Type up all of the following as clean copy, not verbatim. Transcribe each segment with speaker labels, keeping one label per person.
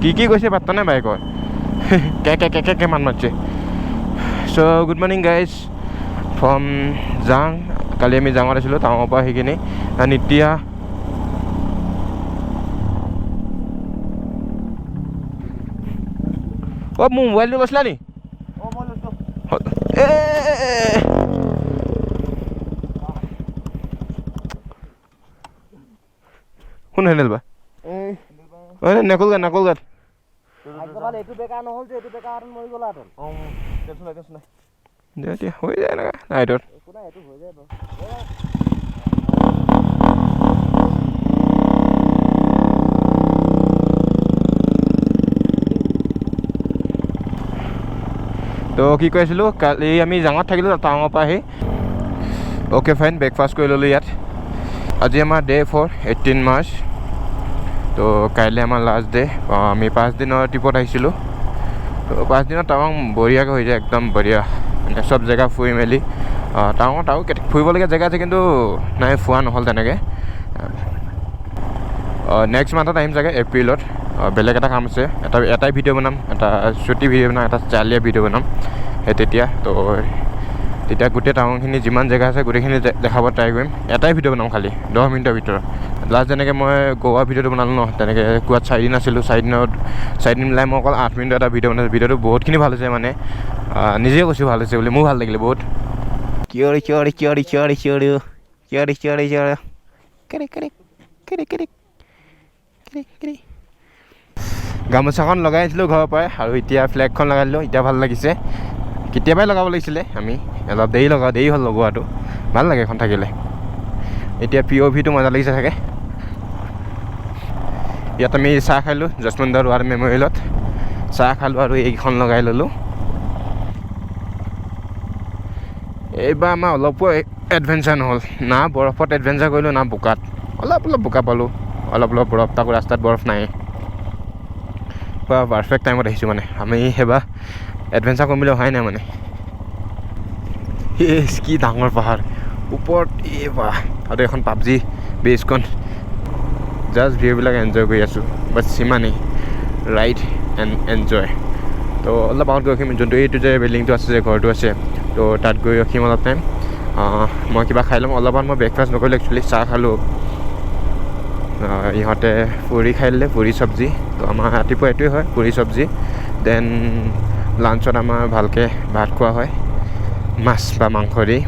Speaker 1: কি কৈছে পাত্তা নাই বাইকৰ কে মান মাৰিছে চ' গুড মৰ্ণিং গাইজ ফ্ৰম জাং কালি আমি জাঙত আছিলোঁ টাউনৰ পৰা সেইখিনি এতিয়া মোৰ মোবাইলটো লৈছিলা নি কোন হেণ্ডেল বা নাকলগাত হৈ যায় এনেকা লাইটত তো কি কৈ আছিলোঁ কালি আমি জাঙত থাকিলোঁ টাউনৰ পৰা আহি অ'কে ফাইন ব্ৰেকফাষ্ট কৰি ল'লোঁ ইয়াত আজি আমাৰ ডে 4 18 মাৰ্চ তো কাইলৈ আমাৰ লাষ্ট ডে আমি 5 দিনৰ ট্ৰিপত আহিছিলোঁ তো 5 দিনত টাৱাং বঢ়িয়াকৈ হৈ যায় একদম বঢ়িয়া মানে চব জেগা ফুৰি মেলি টাৱাঙত আৰু ফুৰিবলগীয়া জেগা আছে কিন্তু নাই ফুৰা নহ'ল তেনেকৈ নেক্সট মান্থত আহিম চাগে এপ্ৰিলত বেলেগ এটা কাম আছে এটাই ভিডিঅ' বনাম এটা ছুটি ভিডিঅ' বনাম এটা চালিয়া ভিডিঅ' বনাম সেই তেতিয়া গোটেই টাউনখিনি যিমান জেগা আছে গোটেইখিনি দেখাব ট্ৰাই কৰিম এটাই ভিডিঅ' বনাম খালি 10 মিনিটৰ ভিতৰত লাষ্ট যেনেকৈ মই গোৱা ভিডিঅ'টো বনালোঁ ন তেনেকৈ গোৱাত 4 দিন আছিলোঁ 4 দিন মিলাই মই অকল 8 মিনিটৰ এটা ভিডিঅ' বনাইছোঁ ভিডিঅ'টো বহুতখিনি ভাল হৈছে মানে নিজে কৈছোঁ ভাল হৈছে বুলি মোৰ ভাল লাগিলে বহুত গামোচাখন লগাই আছিলোঁ ঘৰৰ পৰাই আৰু এতিয়া ফ্লেগখন লগাই দিলোঁ এতিয়া ভাল লাগিছে কেতিয়াবাই লগাব লাগিছিলে আমি অলপ দেৰি হ'ল লগোৱাটো ভাল লাগে এখন থাকিলে এতিয়া POVটো মজা লাগিছে থাকে ইয়াত আমি চাহ খালোঁ যশৱন্ত ৱাৰ মেমৰিয়েলত চাহ খালোঁ আৰু এইখন লগাই ল'লোঁ এইবাৰ আমাৰ অলপো এডভেঞ্চাৰ নহ'ল না বৰফত এডভেঞ্চাৰ কৰিলোঁ না বোকাত অলপ বোকা পালোঁ অলপ বৰফ তাকো ৰাস্তাত বৰফ নাই পূৰা পাৰফেক্ট টাইমত আহিছোঁ মানে আমি সেইবাৰ এডভেঞ্চাৰ কৰিম বুলি অহাই নাই মানে কি ডাঙৰ পাহাৰ ওপৰত বাহ আৰু এখন পাবজি বেছখন জাষ্ট ভিউবিলাক এনজয় কৰি আছোঁ বাছ সিমানেই ৰাইড এণ্ড এনজয় তো অলপ আগত গৈ ৰখিম যোনটো এইটো যে বিল্ডিংটো আছে যে ঘৰটো আছে তো তাত গৈ ৰখিম অলপ টাইম মই কিবা খাই ল'ম অলপমান মই ব্ৰেকফাষ্ট নকৰিলোঁ একচুৱেলি চাহ খালোঁ ইহঁতে পুৰি খাই দিলে পুৰি চব্জি তো আমাৰ ৰাতিপুৱা এইটোৱে হয় পুৰি চব্জি দেন লাঞ্চত আমাৰ ভালকৈ ভাত খোৱা হয় মাছ বা মাংস দি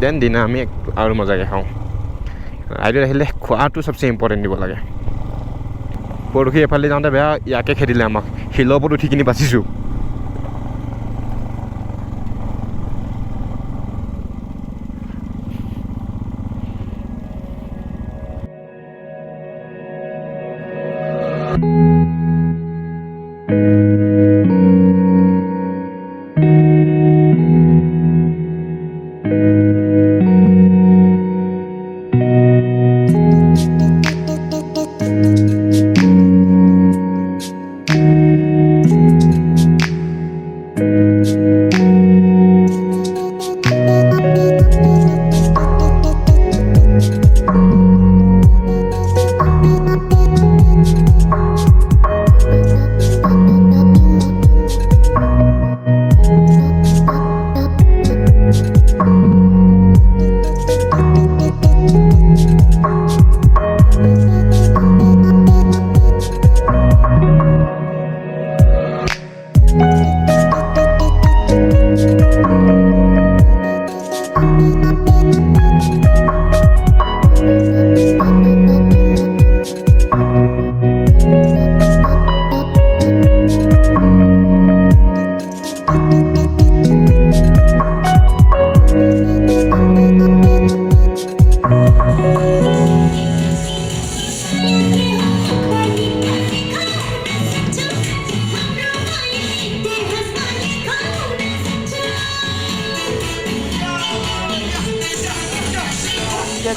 Speaker 1: দেন ডিনাৰ আমি আৰু মজাকৈ খাওঁ ৰাইডত আহিলে খোৱাটো চবচে ইম্পৰ্টেণ্ট দিব লাগে পৰহি এফালে যাওঁতে বেয়া ইয়াকে খেদিলে আমাক শিলৰ ওপৰত উঠি কিনি বাচিছোঁ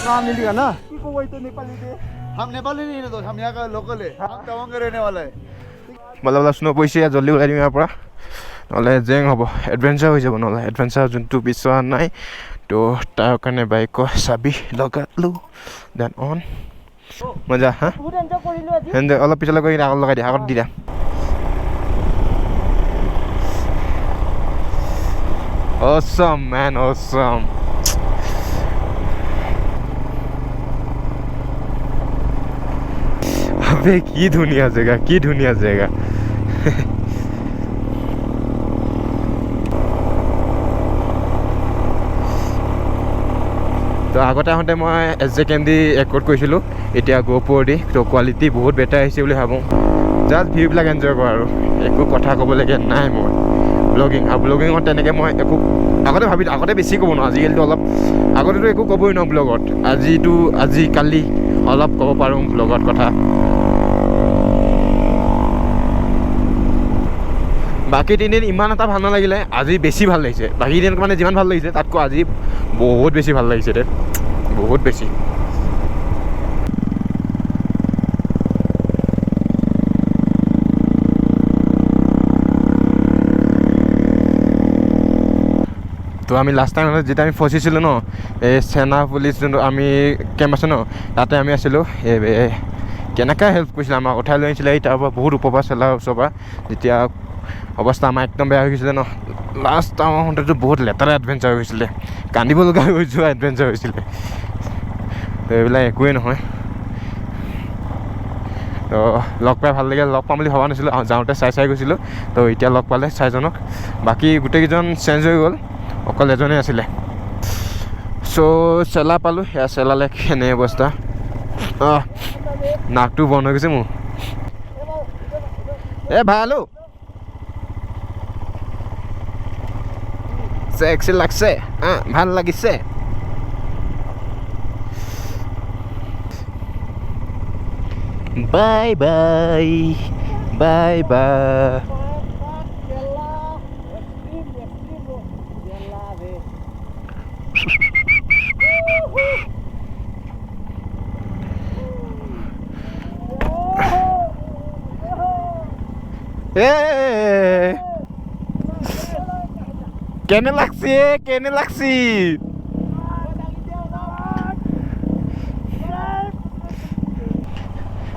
Speaker 2: काम नहीं लिया ना को वही तो नेपाली थे हम नेपाली नहीं है तो हम यहाँ का लोकल है हम तवांग के रहने वाला है
Speaker 1: मतलब स्नो पैसे जल्दी उलाई दिम यहाँ নহ'লে জেং হ'ব এডভেঞ্চাৰ হৈ যাব নহ'লে এডভেঞ্চাৰ যোনটো বিচৰা নাই তো তাৰ কাৰণে বাইকৰ চাবি লগালোঁ দেন অন মজা হা অলপ পিছলৈ গৈ আগত লগাই দিয়া আগত দি দিয়া Awesome, man, awesome. अबे की धुनिया जगह, की धुनिया जगह. তো আগতে আহোঁতে মই SJKM দি ৰেকৰ্ড কৰিছিলোঁ, এতিয়া GoPro দি. তো কোৱালিটি বহুত বেটাৰ আহিছে বুলি ভাবোঁ. জাষ্ট ভিউবিলাক এনজয় কৰা আৰু একো কথা ক'বলগীয়া নাই মই. ব্লগিঙত তেনেকৈ মই একো আগতে বেছি ক'ব নোৱাৰোঁ, আজিকালিতো অলপ আগতেতো একো ক'বই নোৱাৰোঁ ব্লগত. আজিকালি অলপ ক'ব পাৰোঁ ব্লগত কথা. বাকী তিনিদিন ইমান এটা ভাল নালাগিলে, আজি বেছি ভাল লাগিছে. বাকী দিনত মানে যিমান ভাল লাগিছে তাতকৈ আজি বহুত বেছি ভাল লাগিছে দে, বহুত বেছি. তো আমি লাষ্ট টাইম যেতিয়া আমি ফচিছিলোঁ ন, এই চেনা পুলিচ যোনটো আমি কেম্প আছে ন, তাতে আমি আছিলোঁ. কেনেকৈ হেল্প কৰিছিলে, আমাক উঠাই লৈ আনিছিলে তাৰ পৰা বহুত ওপৰৰ পৰা চেলাৰ ওচৰৰ পৰা. যেতিয়া অৱস্থা আমাৰ একদম বেয়া হৈ গৈছিলে ন, লাষ্ট আমাৰ সন্তেতো বহুত লেতেৰা এডভেঞ্চাৰ হৈছিলে, কান্দিব লগা হৈ যোৱা এডভেঞ্চাৰ হৈছিলে. তো এইবিলাক একোৱেই নহয়. তো লগ পাই ভাল লাগিল. লগ পাম বুলি ভবা নাছিলোঁ, যাওঁতে চাই গৈছিলোঁ. তো এতিয়া লগ পালে 4জনক. বাকী গোটেইকেইজন চেঞ্জ হৈ গ'ল, অকল এজনেই আছিলে. চ' চেলা পালোঁ, সেয়া চেলালে কেনে অৱস্থা. নাকটো বন্ধ হৈ গৈছে মোৰ. ভালো চেক্সি লাগছে, ভাল লাগিছে. Bye bye bye bye. কেনে লাগছি, কেনে লাগছি.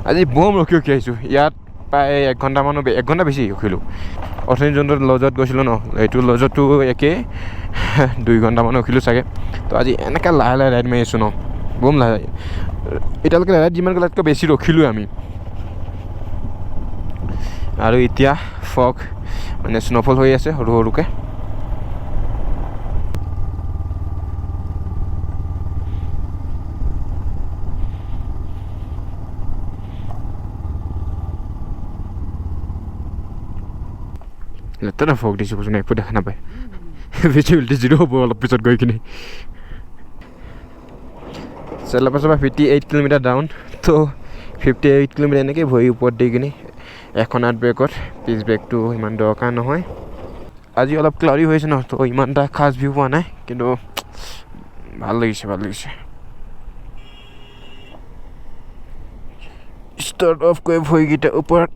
Speaker 1: আজি বম ৰখি আহিছোঁ ইয়াত. প্ৰায় 1 ঘণ্টা বেছি ৰখিলোঁ. অথনি যোনটো লজত গৈছিলোঁ ন, এইটো লজতো একেই 2 ঘণ্টামান ৰখিলোঁ চাগে. তো আজি এনেকৈ লাহে লাহে ৰাইড মাৰি আছোঁ ন, বম লাহে. এতিয়ালৈকে ৰাইড যিমান গ'লাতকৈ বেছি ৰখিলোঁ আমি. আৰু এতিয়া ফগ মানে স্ন'ফল হৈ আছে সৰু সৰুকৈ. লেতেৰা ফগ দিছোঁ কৈছোঁ, একো দেখা নাপায়. ভিজিবিলিটি 0 হ'ব অলপ পিছত গৈ কিনে. চেলা পাছৰ পৰা 58 কিলোমিটাৰ ডাউন. তো 58 কিলোমিটাৰ এনেকৈ ভৰি ওপৰত দি কিনে এখন হাত ব্ৰেকত, পিছ ব্ৰেকটো ইমান দৰকাৰ নহয়. আজি অলপ ক্লাউডি হৈছে ন, তো ইমান এটা খাছ ভিউ পোৱা নাই, কিন্তু ভাল লাগিছে, ভাল লাগিছে. ষ্টাৰ্ট অফ কৰি ভৰিকেইটা ওপৰত.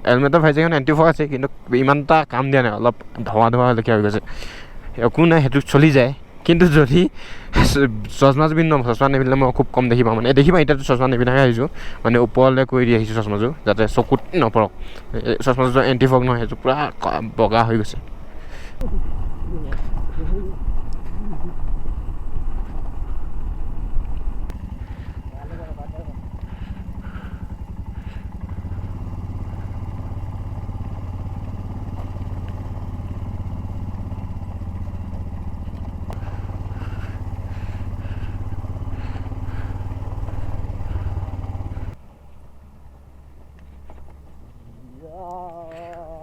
Speaker 1: হেলমেটৰ ভাইজেখন 94 আছে, কিন্তু ইমান এটা কাম দিয়া নাই, অলপ ধোৱা লেখীয়া হৈ গৈছে. একো নাই, সেইটো চলি যায়. কিন্তু যদি চশমা চশমা নিপিন্ধিলে মই খুব কম দেখি পাওঁ. মানে দেখিবা এতিয়াতো চশমা নিপিন্ধাকৈ আহিছোঁ, মানে ওপৰলৈ কৰি দি আহিছোঁ চশমাযোৰ, যাতে চকুত নপৰক. চশমাযোৰ এণ্টি ফগ নহয়, সেইটো পূৰা বগা হৈ গৈছে.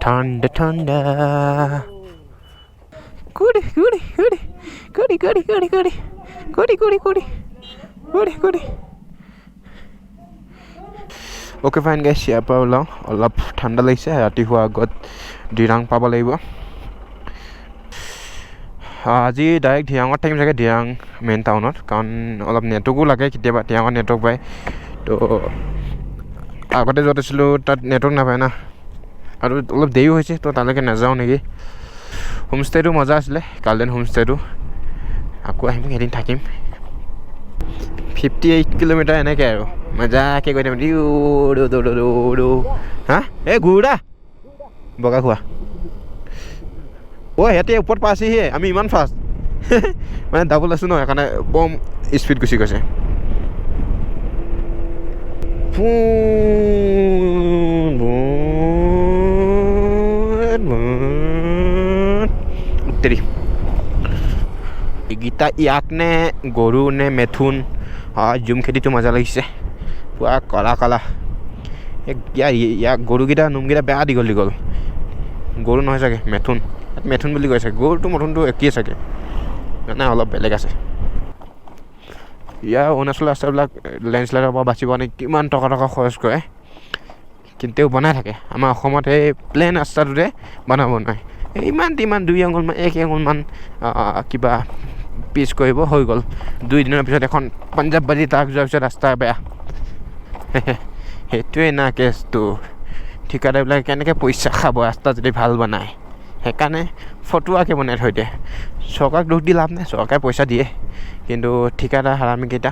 Speaker 1: ঠান্ডা ঠান্ডা কুড়ি কুড়ি কুড়ি কুড়ি কুড়ি কুড়ি কুড়ি কুড়ি কুড়ি কুড়ি কুড়ি কুড়ি. অ'কে ফাইন গাইছ, ইয়াৰ পৰা ওলাওঁ. অলপ ঠাণ্ডা লাগিছে, ৰাতি হোৱাৰ আগত দিৰাং পাব লাগিব. আজি ডাইৰেক্ট দিৰাঙত থাকিম চাগে, দিৰাং মেইন টাউনত. কাৰণ অলপ নেটৱৰ্কো লাগে কেতিয়াবা, দিৰাঙত নেটৱৰ্ক পায়. তো আগতে য'ত আছিলোঁ তাত নেটৱৰ্ক নাপায় না, আৰু অলপ দেৰিও হৈছে, তো তালৈকে নাযাওঁ নেকি. হোমষ্টেটো মজা আছিলে, গাৰ্ডেন হোমষ্টেটো. আকৌ আহিম, এদিন থাকিম. 58 কিলোমিটাৰ এনেকৈ আৰু মজাকৈ গৈ থাকিম. হা এই ঘূৰা বগা খোৱা. সিহঁতে ওপৰত পাইছেহিয়ে আমি ইমান ফাষ্ট মানে ডাবল আছোঁ ন সেইকাৰণে বম স্পীড গুচি গৈছে এইকেইটা ইয়াক নে গৰু নে মেথুন জুম খেতিটো মজা লাগিছে পুৰা কলা কলা ইয়াক গৰুকেইটা নোমকেইটা বেয়া দীঘল দীঘল গৰু নহয় চাগে মেথুন মেথুন বুলি কৈছে গৰুটো মথুনটো একেই চাগে মানে অলপ বেলেগ আছে ইয়াৰ অৰুণাচল ৰাস্তাবিলাক লেণ্ডশ্লাইডৰ পৰা বাচিব নে কিমান টকা খৰচ কৰে কিন্তু বনাই থাকে আমাৰ অসমত এই প্লেন ৰাস্তাটোতে বনাব নোৱাৰে ইমান 2 আঙুলমান 1 আঙুলমান কিবা পিচ কৰিব হৈ গ'ল 2 দিনৰ পিছত এখন পাঞ্জাৱ বাজি তাক যোৱাৰ পিছত ৰাস্তা বেয়া সেইটোৱে না কেছটো ঠিকাদাৰবিলাকে কেনেকৈ পইচা খাব ৰাস্তা যদি ভাল বনায় সেইকাৰণে ফটোৱাকৈ বনাই থৈ দিয়ে চৰকাৰক দুখ দি লাভ নাই চৰকাৰে পইচা দিয়ে কিন্তু ঠিকাদাৰ হাৰামিকেইটা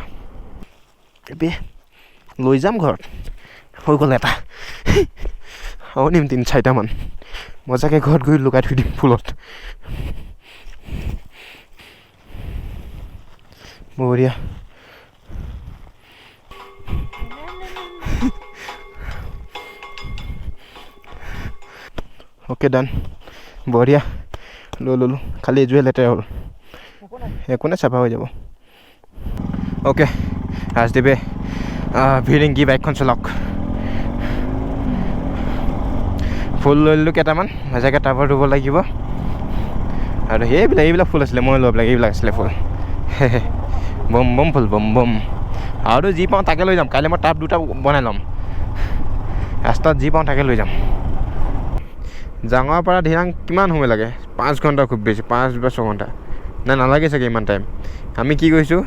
Speaker 1: লৈ যাম ঘৰত হৈ গ'ল এটা আৰু নিম 3-4টামান মজাকৈ ঘৰত গৈ লুকাই থৈ দিম ফুলত বঢ়িয়া অ'কে ডান বঢ়িয়া ল'লোঁ খালি এইযোৰে লেতেৰা হ'ল একো নাই চাফা হৈ যাব অ'কে ৰাজদ্বীপে ভিৰিংগি বাইকখন চলাওক ফুল লৈ ল'লোঁ কেইটামান মজাকৈ টাবৰ ধুব লাগিব আৰু এইবিলাক ফুল আছিলে মই ল'ব লাগে এইবিলাক আছিলে ফুল বম ফুল বম আৰু যি পাওঁ তাকে লৈ যাম কাইলৈ মই টাব 2টা বনাই ল'ম ৰাস্তাত যি পাওঁ তাকে লৈ যাম জাঙৰ পৰা ধিৰাং কিমান সময় লাগে 5 ঘণ্টা খুব বেছি 5 বা 6 ঘণ্টা নালাগে চাগে ইমান টাইম আমি কি কৰিছোঁ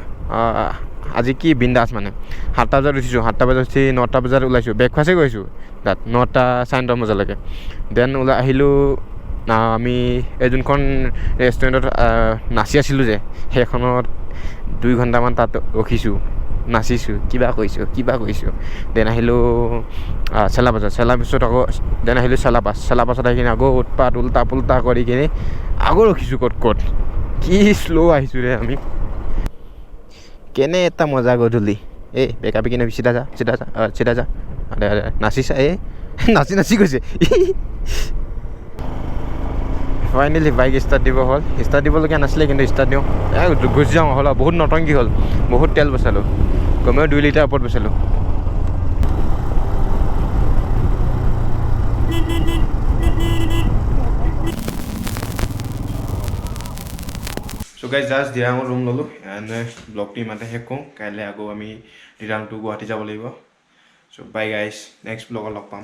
Speaker 1: আজি কি বিন্দাছ মানে 7টা বজাত উঠিছোঁ 7টা বজাত উঠি 9টা বজাত ওলাইছোঁ ব্ৰেকফাষ্টেই কৰিছোঁ তাত 9টা 9:30 বজালৈকে দেন ওলাই আহিলোঁ আমি এই যোনখন ৰেষ্টুৰেণ্টত নাচি আছিলোঁ যে সেইখনত 2 ঘণ্টামান তাত ৰখিছোঁ নাচিছোঁ কিবা কৰিছোঁ দেন আহিলোঁ চেলাপাছত আকৌ দেন আহিলোঁ চেলাপাছত আহি কিনে আকৌ উৎপাত উল্টা পুল্টা কৰি কিনে আকৌ ৰখিছোঁ ক'ত কি শ্ল' আহিছোঁ ৰে আমি কেনে এটা মজা গধূলি বেকা কিনে চিধা যা নাচিছা নাচি গৈছে ফাইনেলি বাইক ষ্টাৰ্ট দিব হ'ল ষ্টাৰ্ট দিবলগীয়া নাছিলে কিন্তু ষ্টাৰ্ট দিওঁ গুচি যাওঁ হ'ল বহুত নটংকি হ'ল বহুত তেল বচালোঁ কমেও 2 লিটাৰ ওপৰত বচালোঁ চ' গাইজ জাষ্ট দিৰাঙৰ ৰুম ল'লোঁ এণ্ড ব্লগটো ইমানতে শেষ কৰোঁ কাইলৈ আকৌ আমি দিৰাং টু গুৱাহাটী যাব লাগিব চ' বাই গাইজ নেক্সট ব্লগত লগ পাম